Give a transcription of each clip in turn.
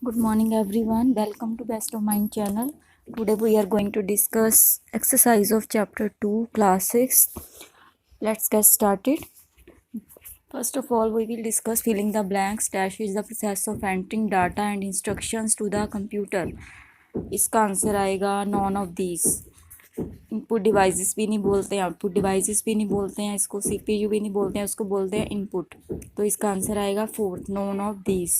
Good morning everyone. Welcome to Best of Mind channel. Today we are going to discuss exercise of chapter 2 class 6. Let's get started. First of all, we will discuss filling the blanks. Dash is the process of entering data and instructions to the computer. इसका answer आएगा none of these. Input devices भी नहीं बोलते हैं, output devices भी नहीं बोलते हैं, इसको सीपीयू भी नहीं बोलते हैं, उसको बोलते हैं इनपुट. तो इसका आंसर आएगा fourth, none of these.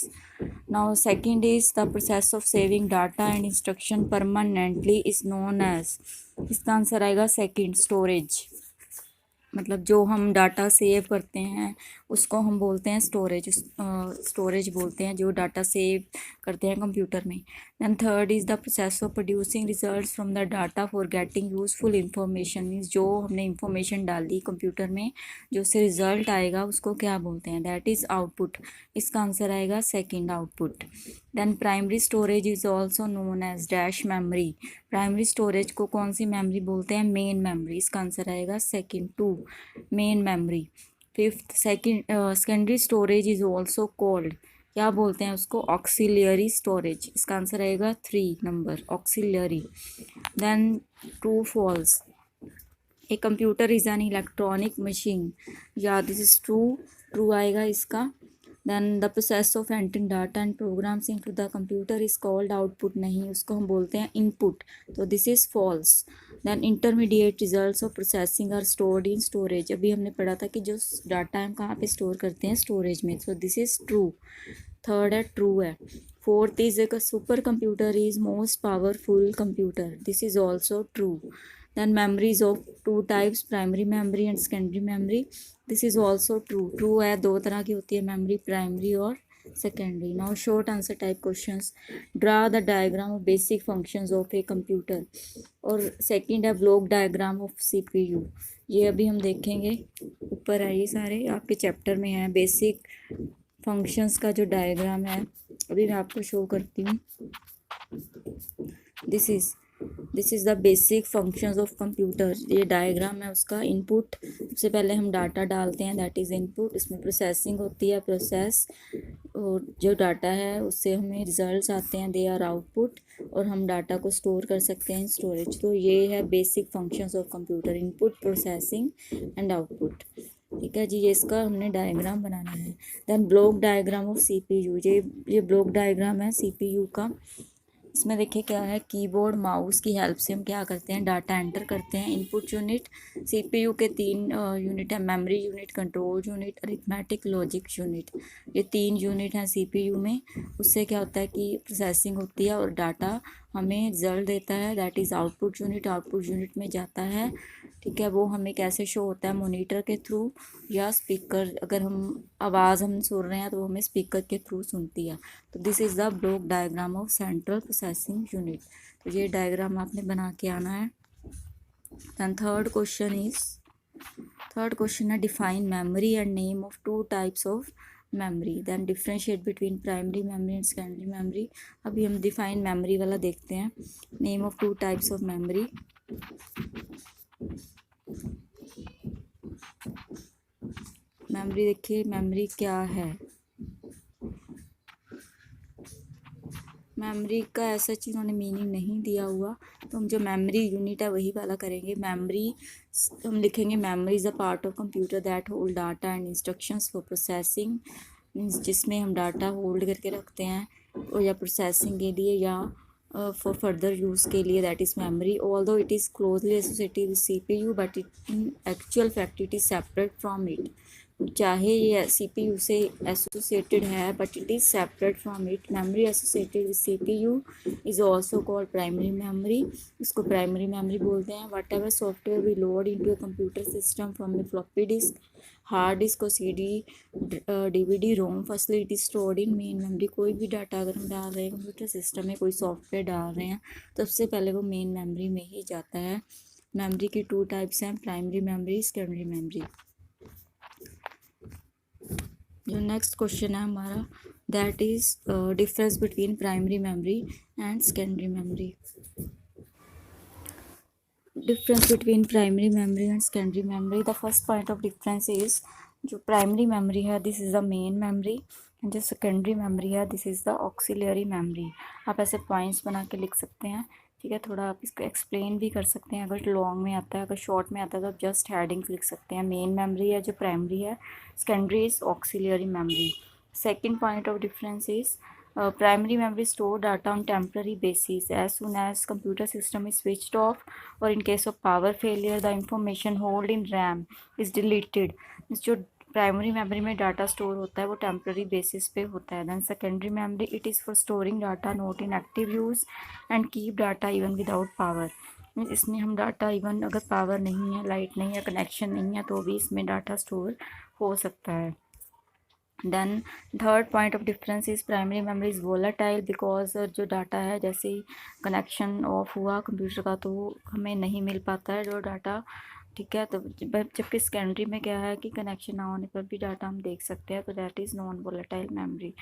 Now second is the process of saving data and instruction permanently is known as. इसका आंसर आएगा सेकंड, स्टोरेज. मतलब जो हम डाटा सेव करते हैं उसको हम बोलते हैं स्टोरेज. स्टोरेज बोलते हैं जो डाटा सेव करते हैं कंप्यूटर में. Then third is the process of producing results from the data for getting useful information. Means जो हमने इंफॉर्मेशन डाली कंप्यूटर में जो उससे रिजल्ट आएगा उसको क्या बोलते हैं, दैट इज़ आउटपुट. इसका आंसर आएगा second, output. Then primary storage is also known as dash memory. Primary storage को कौन सी मेमोरी बोलते हैं, मेन मेमोरी. इसका आंसर आएगा second, two, main memory. Fifth, secondary storage is also called, क्या बोलते हैं उसको, ऑक्सिलियरी स्टोरेज. इसका आंसर आएगा three number, auxiliary. Then true false, a computer is an electronic machine. या दिस इज ट्रू, ट्रू आएगा इसका. Then the process of entering data and programs into the computer is called output. नहीं, उसको हम बोलते हैं input. तो this is false. Then intermediate results of processing are stored in storage. अभी हमने पढ़ा था कि जो डाटा हम कहाँ पे स्टोर करते हैं, स्टोरेज में. So this is true, third है, ट्रू है. Fourth is a super computer is most powerful computer. This is also true. then memories of two types, primary memory and secondary memory. this is also true, true है. दो तरह की होती है memory, primary और secondary. now short answer type questions. draw the diagram of basic functions of a computer. और second है block diagram of CPU. ये अभी हम देखेंगे, ऊपर है ये सारे आपके चैप्टर में है. बेसिक फंक्शंस का जो डायग्राम है अभी मैं आपको शो करती हूँ. This is the basic functions of computer. ये डायग्राम है उसका. इनपुट, सबसे पहले हम डाटा डालते हैं, दैट इज़ इनपुट. इसमें प्रोसेसिंग होती है, प्रोसेस, और जो डाटा है उससे हमें रिजल्ट्स आते हैं, दे आर आउटपुट. और हम डाटा को स्टोर कर सकते हैं स्टोरेज. तो ये है basic functions of computer, input, processing and output. ठीक है जी, ये इसका हमने डायग्राम बनाना है. Then block diagram of CPU. ये ब्लॉक डायग्राम है सीपीयू का. इसमें देखिए क्या है, कीबोर्ड, माउस की हेल्प से हम क्या करते हैं, डाटा एंटर करते हैं. इनपुट यूनिट, सीपीयू के तीन यूनिट है, memory unit, control unit, arithmetic logic unit. ये तीन यूनिट हैं सीपीयू में. उससे क्या होता है कि प्रोसेसिंग होती है और डाटा हमें रिजल्ट देता है, that is output unit. Output unit में जाता है, ठीक है. वो हमें कैसे शो होता है, मॉनिटर के थ्रू या स्पीकर. अगर हम आवाज़ हम सुन रहे हैं तो वो हमें स्पीकर के थ्रू सुनती है. तो this is the block diagram of central processing unit. तो ये डायग्राम आपने बना के आना है. दैन थर्ड क्वेश्चन है define memory and name of two types of memory. Then differentiate between primary memory and secondary memory. अभी हम डिफाइन मेमोरी वाला देखते हैं. Name of two types of memory. Memory देखिए, मेमोरी क्या है. मेमोरी का ऐसा चीज़ उन्होंने मीनिंग नहीं दिया हुआ, तो हम जो मेमोरी यूनिट है वही वाला करेंगे. मेमोरी हम लिखेंगे, memory is a part of computer that hold data and instructions for processing. Means जिसमें हम डाटा होल्ड करके रखते हैं और या प्रोसेसिंग के लिए या फॉर फर्दर यूज़ के लिए, that is memory. Although it is closely associated with CPU but it in actual fact it is separate from it. चाहे ये सीपीयू से एसोसिएटेड है but it is separate from it. Memory associated with CPU is also called primary memory. इसको primary memory बोलते हैं. Whatever software we load into a computer system from a floppy disk, hard disk और CD, DVD, Rome, firstly it is stored in main memory. कोई भी data अगर हम डाल रहे हैं कंप्यूटर सिस्टम में, कोई सॉफ्टवेयर डाल रहे हैं, तो सबसे पहले वो मेन मेमोरी में ही जाता है. मेमोरी की टू टाइप्स हैं, प्राइमरी मेमोरी, सेकेंडरी मेमोरी. जो नेक्स्ट क्वेश्चन है हमारा, that is difference between primary memory and secondary memory. Difference between primary memory and secondary memory. The first point of difference is, जो primary memory है this is the main memory जो secondary memory है this is the auxiliary memory. आप ऐसे points बना के लिख सकते हैं, ठीक है। थोड़ा आप इसको एक्सप्लेन भी कर सकते हैं, अगर लॉन्ग में आता है, अगर शॉर्ट में आता है तो आप जस्ट हेडिंग्स लिख सकते हैं। मेन मेमोरी है जो प्राइमरी है, secondary is auxiliary memory. Second point of difference is primary memory store data on temporary basis. As soon as computer system is switched off or in case of power failure the information hold in RAM is deleted. जो primary memory में data store होता है वो temporary basis पे होता है। Then secondary memory it is for storing data not in active use and keep data even without power. इसमें हम डाटा इवन अगर पावर नहीं है, लाइट नहीं है, कनेक्शन नहीं है, तो भी इसमें डाटा स्टोर हो सकता है। Then third point of difference is primary memory is volatile because जो डाटा है जैसे ही कनेक्शन ऑफ हुआ कंप्यूटर का तो हमें नहीं मिल पाता है जो डाटा, ठीक है। तो जबकि सेकेंडरी में क्या है कि कनेक्शन ना होने पर भी डाटा हम देख सकते हैं, तो that is non volatile memory.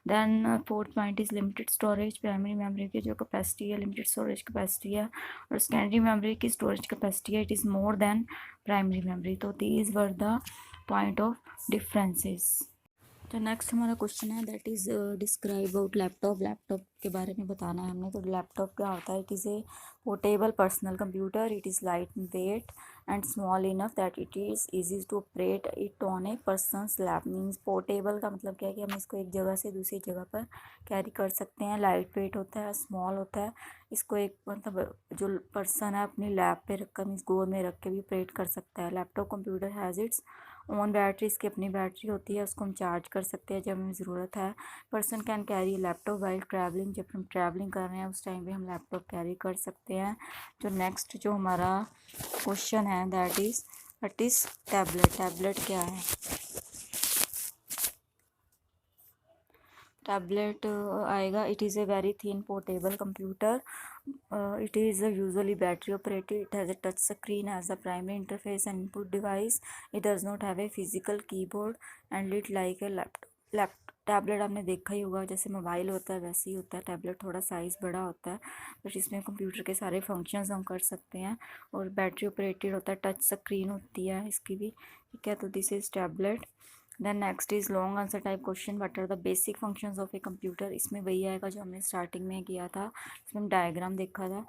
Then fourth point is limited storage. Primary memory की जो कैपेसिटी है लिमिटेड स्टोरेज कैपेसिटी है, और सेकेंडरी मेमोरी की स्टोरेज कैपेसिटी है it is more than primary memory. तो these were the point of differences. तो next हमारा क्वेश्चन है that is describe about laptop. Laptop के बारे में बताना है हमने। तो लैपटॉप क्या होता है? It is a portable personal computer. It is light weight and small enough that it is easy to operate it on a person's lap. Means portable का मतलब क्या है कि हम इसको एक जगह से दूसरी जगह पर कैरी कर सकते हैं। लाइट वेट होता है, स्मॉल होता है, इसको एक मतलब जो पर्सन है अपनी लैप पे रख कर, मीन्स गोद में रख के भी ऑपरेट कर सकता है। Laptop computer has its on battery, इसकी अपनी बैटरी होती है, उसको हम चार्ज कर सकते हैं जब हमें ज़रूरत है। Person can carry laptop while travelling. जब हम ट्रैवलिंग कर रहे हैं उस टाइम पे हम लैपटॉप कैरी कर सकते हैं। जो नेक्स्ट जो हमारा क्वेश्चन है that is what is tablet. Tablet क्या है? टैबलेट आएगा it is a very thin portable computer. It is usually battery operated. It has a touch screen as the primary interface and input device. It does not have a physical keyboard and lit like a laptop. Tablet आपने देखा ही होगा, जैसे mobile होता है वैसे ही होता है tablet, थोड़ा साइज़ बड़ा होता है, बट इसमें कंप्यूटर के सारे फंक्शंस हम कर सकते हैं और बैटरी ऑपरेटेड होता है, टच स्क्रीन होती है इसकी भी, ठीक है। तो this is tablet. Then next is long answer type question. What are the basic functions of a computer. इसमें वही आएगा जो हमने स्टार्टिंग में किया था, इसमें हम डायग्राम देखा था।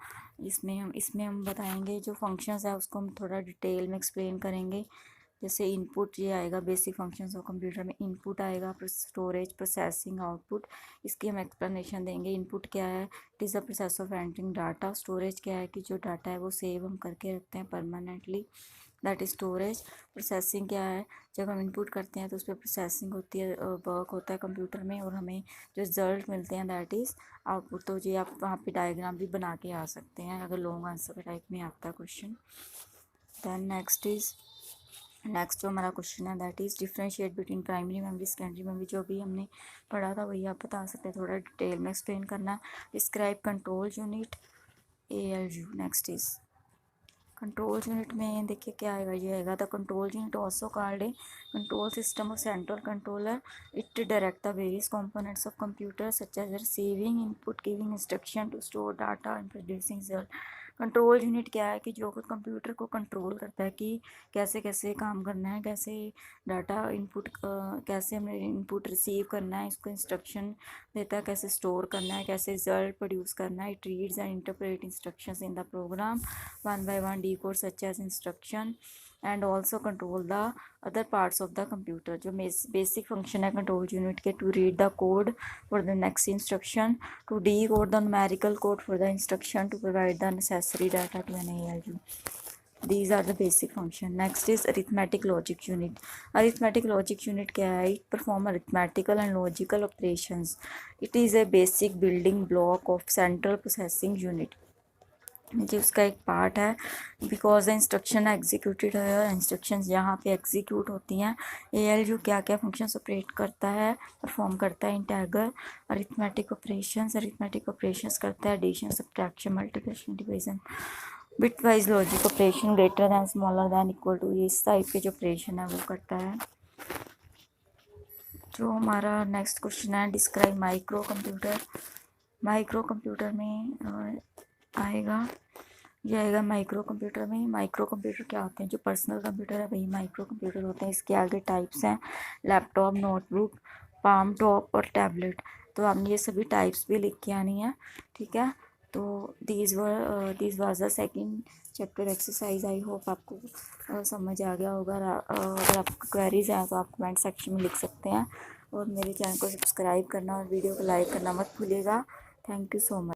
इसमें हम बताएंगे जो फंक्शंस है उसको हम थोड़ा डिटेल में एक्सप्लेन करेंगे। जैसे इनपुट ये आएगा, बेसिक फंक्शंस ऑफ कंप्यूटर में इनपुट आएगा, स्टोरेज, प्रोसेसिंग, आउटपुट, इसकी हम एक्सप्लेनेशन देंगे। इनपुट क्या है? It is the process of entering data. Storage क्या है कि जो डाटा है वो सेव हम करके रखते हैं permanently, that is storage. Processing क्या है? जब हम इनपुट करते हैं तो उस पर प्रोसेसिंग होती है, वर्क होता है कंप्यूटर में और हमें जो रिजल्ट मिलते हैं दैट इज़ आउटपुट। तो ये आप वहाँ पे डायग्राम भी बना के आ सकते हैं अगर लॉन्ग आंसर टाइप में आता है क्वेश्चन। दैन नेक्स्ट जो हमारा क्वेश्चन है that is differentiate between primary memory secondary memory. जो भी हमने पढ़ा था वही आप बता सकते हैं, थोड़ा डिटेल में एक्सप्लेन करना। Describe control unit ALU। Next is control unit में देखिए क्या आएगा, ये आएगा the control unit also called a control system और central controller. It direct the various components of computer such as receiving input, giving instruction to store data and producing result. Control unit क्या है कि जो computer को control करता है कि कैसे कैसे काम करना है, कैसे डाटा इनपुट, कैसे हमें इनपुट रिसीव करना है, इसको इंस्ट्रक्शन देता है कैसे स्टोर करना है, कैसे रिजल्ट प्रोड्यूस करना है। It reads and interpret instructions in the program one by one, decode such as instruction and also control the other parts of the computer। जो बेसिक फंक्शन है कंट्रोल यूनिट के, to read the code for the next instruction, to decode the numerical code for the instruction, to provide the necessary data to an ALU। These are the basic function। Next is arithmetic logic unit। Arithmetic logic unit क्या है? It perform arithmetical and logical operations। It is a basic building block of central processing unit। जो उसका एक part है because the instruction executed है, instructions यहाँ पे execute होती हैं। ALU क्या क्या फंक्शंस ऑपरेट करता है, परफॉर्म करता है? इंटीग्रल अरिथमेटिक ऑपरेशंस करता है, addition, subtraction, multiplication, division, bitwise logic operation, greater than, smaller than, equal to, ये इस टाइप के जो ऑपरेशन है वो करता है। जो हमारा नेक्स्ट क्वेश्चन है describe micro computer. Micro computer में आएगा माइक्रो कंप्यूटर में। माइक्रो कंप्यूटर क्या होते हैं? जो पर्सनल कंप्यूटर है वही माइक्रो कंप्यूटर होते हैं। इसके आगे टाइप्स हैं लैपटॉप, नोटबुक, पाम टॉप और टैबलेट। तो आपने ये सभी टाइप्स भी लिख के आनी है, ठीक है। तो these was the second chapter exercise. I hope आपको समझ आ गया होगा। अगर आपको क्वेरीज हैं तो आप कमेंट सेक्शन में लिख सकते हैं, और मेरे चैनल को सब्सक्राइब करना और वीडियो को लाइक करना मत भूलिएगा। Thank you so much.